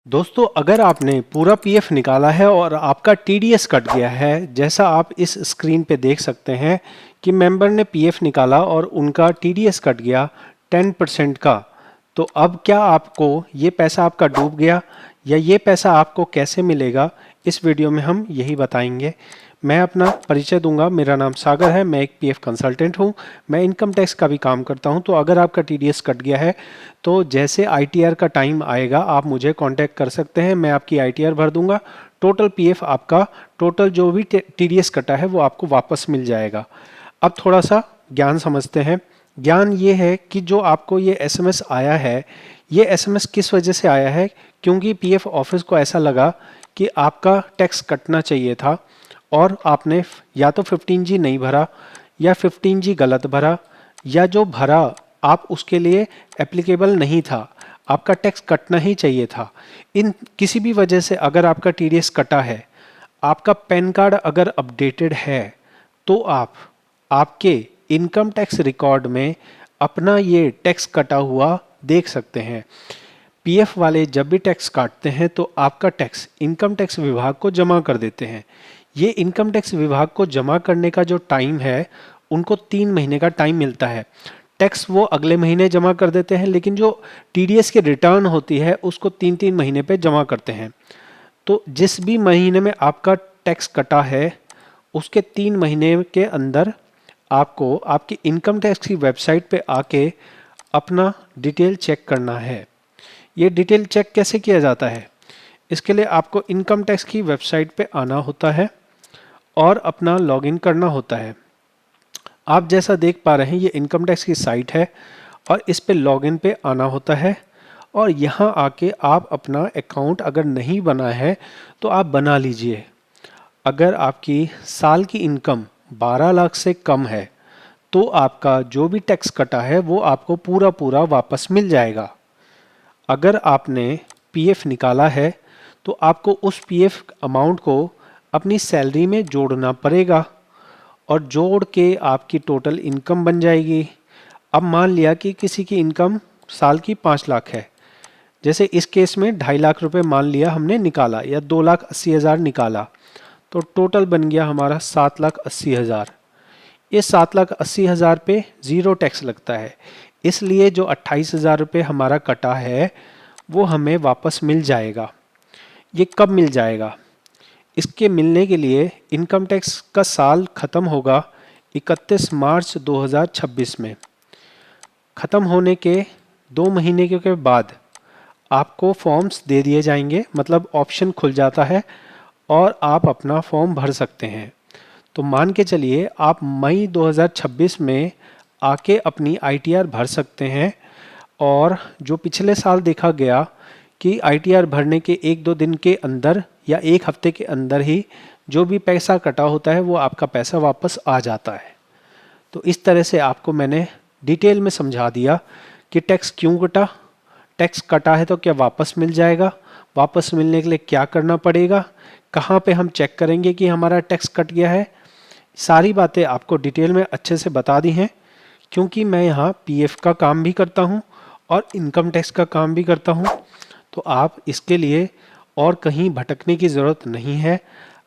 दोस्तों, अगर आपने पूरा पीएफ निकाला है और आपका टीडीएस कट गया है, जैसा आप इस स्क्रीन पे देख सकते हैं कि मेंबर ने पीएफ निकाला और उनका टीडीएस कट गया 10% का, तो अब क्या आपको ये पैसा आपका डूब गया या ये पैसा आपको कैसे मिलेगा, इस वीडियो में हम यही बताएंगे। मैं अपना परिचय दूंगा। मेरा नाम सागर है, मैं एक पीएफ कंसल्टेंट हूं। मैं इनकम टैक्स का भी काम करता हूं। तो अगर आपका टीडीएस कट गया है तो जैसे आईटीआर का टाइम आएगा आप मुझे कांटेक्ट कर सकते हैं, मैं आपकी आईटीआर भर दूंगा। टोटल पीएफ आपका, टोटल जो भी टीडीएस कटा है वो आपको वापस मिल जाएगा। अब थोड़ा सा ज्ञान समझते हैं। ज्ञान ये है कि जो आपको ये एसएमएस आया है, ये एसएमएस किस वजह से आया है? क्योंकि पीएफ ऑफिस को ऐसा लगा कि आपका टैक्स कटना चाहिए था और आपने या तो 15G नहीं भरा या 15G गलत भरा, या जो भरा आप उसके लिए एप्लीकेबल नहीं था, आपका टैक्स कटना ही चाहिए था। इन किसी भी वजह से अगर आपका टीडीएस कटा है, आपका पैन कार्ड अगर अपडेटेड है, तो आप आपके इनकम टैक्स रिकॉर्ड में अपना ये टैक्स कटा हुआ देख सकते हैं। पीएफ वाले जब भी टैक्स काटते हैं तो आपका टैक्स इनकम टैक्स विभाग को जमा कर देते हैं। ये इनकम टैक्स विभाग को जमा करने का जो टाइम है, उनको 3 महीने का टाइम मिलता है। टैक्स वो अगले महीने जमा कर देते हैं, लेकिन जो टीडीएस की रिटर्न होती है उसको 3-3 महीने पे जमा करते हैं। तो जिस भी महीने में आपका टैक्स कटा है, उसके 3 महीने के अंदर आपको आपकी इनकम टैक्स की वेबसाइट पे आके अपना डिटेल चेक करना है। ये डिटेल चेक कैसे किया जाता है? इसके लिए आपको इनकम टैक्स की वेबसाइट पे आना होता है और अपना लॉगिन करना होता है। आप जैसा देख पा रहे हैं, ये इनकम टैक्स की साइट है और इस पे लॉगिन पे आना होता है और यहाँ आके आप अपना अकाउंट अगर नहीं बना है तो आप बना लीजिए। अगर आपकी साल की इनकम 12 लाख से कम है तो आपका जो भी टैक्स कटा है वो आपको पूरा पूरा वापस मिल जाएगा। अगर आपने पीएफ निकाला है तो आपको उस पीएफ अमाउंट को अपनी सैलरी में जोड़ना पड़ेगा और जोड़ के आपकी टोटल इनकम बन जाएगी। अब मान लिया कि किसी की इनकम साल की 5 लाख है, जैसे इस केस में 2.5 लाख रुपए मान लिया हमने निकाला या 2,80,000 निकाला, तो टोटल बन गया हमारा 7,80,000। ये 7,80,000 पे ज़ीरो टैक्स लगता है, इसलिए जो 28,000 रुपये हमारा कटा है वो हमें वापस मिल जाएगा। ये कब मिल जाएगा? इसके मिलने के लिए इनकम टैक्स का साल ख़त्म होगा 31 मार्च 2026 में। ख़त्म होने के 2 महीने के बाद आपको फॉर्म्स दे दिए जाएंगे, मतलब ऑप्शन खुल जाता है और आप अपना फॉर्म भर सकते हैं। तो मान के चलिए आप मई 2026 में आके अपनी आईटीआर भर सकते हैं और जो पिछले साल देखा गया कि आईटीआर भरने के 1-2 दिन के अंदर या 1 हफ्ते के अंदर ही जो भी पैसा कटा होता है वो आपका पैसा वापस आ जाता है। तो इस तरह से आपको मैंने डिटेल में समझा दिया कि टैक्स क्यों कटा, टैक्स कटा है तो क्या वापस मिल जाएगा, वापस मिलने के लिए क्या करना पड़ेगा, कहाँ पे हम चेक करेंगे कि हमारा टैक्स कट गया है। सारी बातें आपको डिटेल में अच्छे से बता दी हैं, क्योंकि मैं यहाँ पीएफ का काम भी करता हूँ और इनकम टैक्स का काम भी करता हूँ। तो आप इसके लिए और कहीं भटकने की ज़रूरत नहीं है।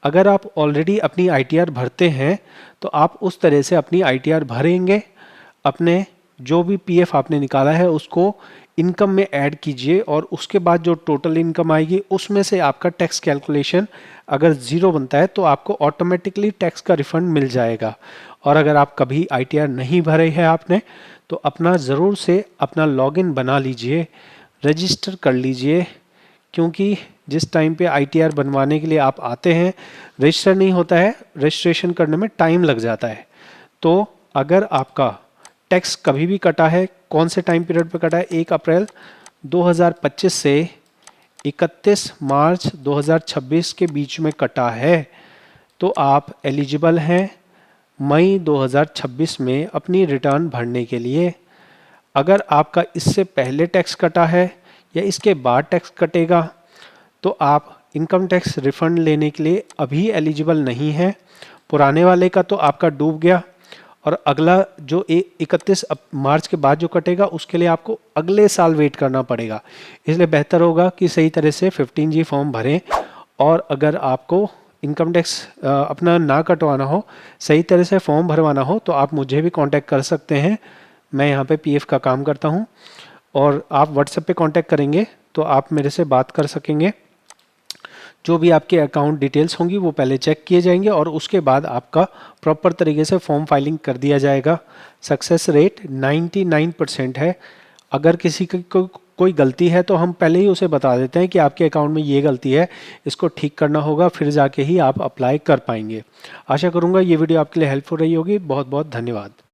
अगर आप ऑलरेडी अपनी आईटीआर भरते हैं तो आप उस तरह से अपनी आईटीआर भरेंगे, अपने जो भी पीएफ आपने निकाला है उसको इनकम में ऐड कीजिए और उसके बाद जो टोटल इनकम आएगी उसमें से आपका टैक्स कैलकुलेशन अगर ज़ीरो बनता है तो आपको ऑटोमेटिकली टैक्स का रिफंड मिल जाएगा। और अगर आप कभी आईटीआर नहीं भरे हैं आपने, तो अपना ज़रूर से अपना लॉगिन बना लीजिए, रजिस्टर कर लीजिए, क्योंकि जिस टाइम पे आईटीआर बनवाने के लिए आप आते हैं रजिस्टर नहीं होता है, रजिस्ट्रेशन करने में टाइम लग जाता है। तो अगर आपका टैक्स कभी भी कटा है, कौन से टाइम पीरियड पे कटा है, 1 अप्रैल 2025 से 31 मार्च 2026 के बीच में कटा है, तो आप एलिजिबल हैं मई 2026 में अपनी रिटर्न भरने के लिए। अगर आपका इससे पहले टैक्स कटा है या इसके बाद टैक्स कटेगा तो आप इनकम टैक्स रिफंड लेने के लिए अभी एलिजिबल नहीं है। पुराने वाले का तो आपका डूब गया और अगला जो 31 मार्च के बाद जो कटेगा उसके लिए आपको अगले साल वेट करना पड़ेगा। इसलिए बेहतर होगा कि सही तरह से 15G फॉर्म भरें। और अगर आपको इनकम टैक्स अपना ना कटवाना हो, सही तरह से फॉर्म भरवाना हो, तो आप मुझे भी कांटेक्ट कर सकते हैं। मैं यहाँ पे पीएफ का काम करता हूँ और आप व्हाट्सएप पे कांटेक्ट करेंगे तो आप मेरे से बात कर सकेंगे। जो भी आपके अकाउंट डिटेल्स होंगी वो पहले चेक किए जाएंगे और उसके बाद आपका प्रॉपर तरीके से फॉर्म फाइलिंग कर दिया जाएगा। सक्सेस रेट 99% है। अगर किसी की कोई गलती है तो हम पहले ही उसे बता देते हैं कि आपके अकाउंट में ये गलती है, इसको ठीक करना होगा, फिर जाके ही आप अप्लाई कर पाएंगे। आशा करूँगा ये वीडियो आपके लिए हेल्पफुल रही होगी। बहुत बहुत धन्यवाद।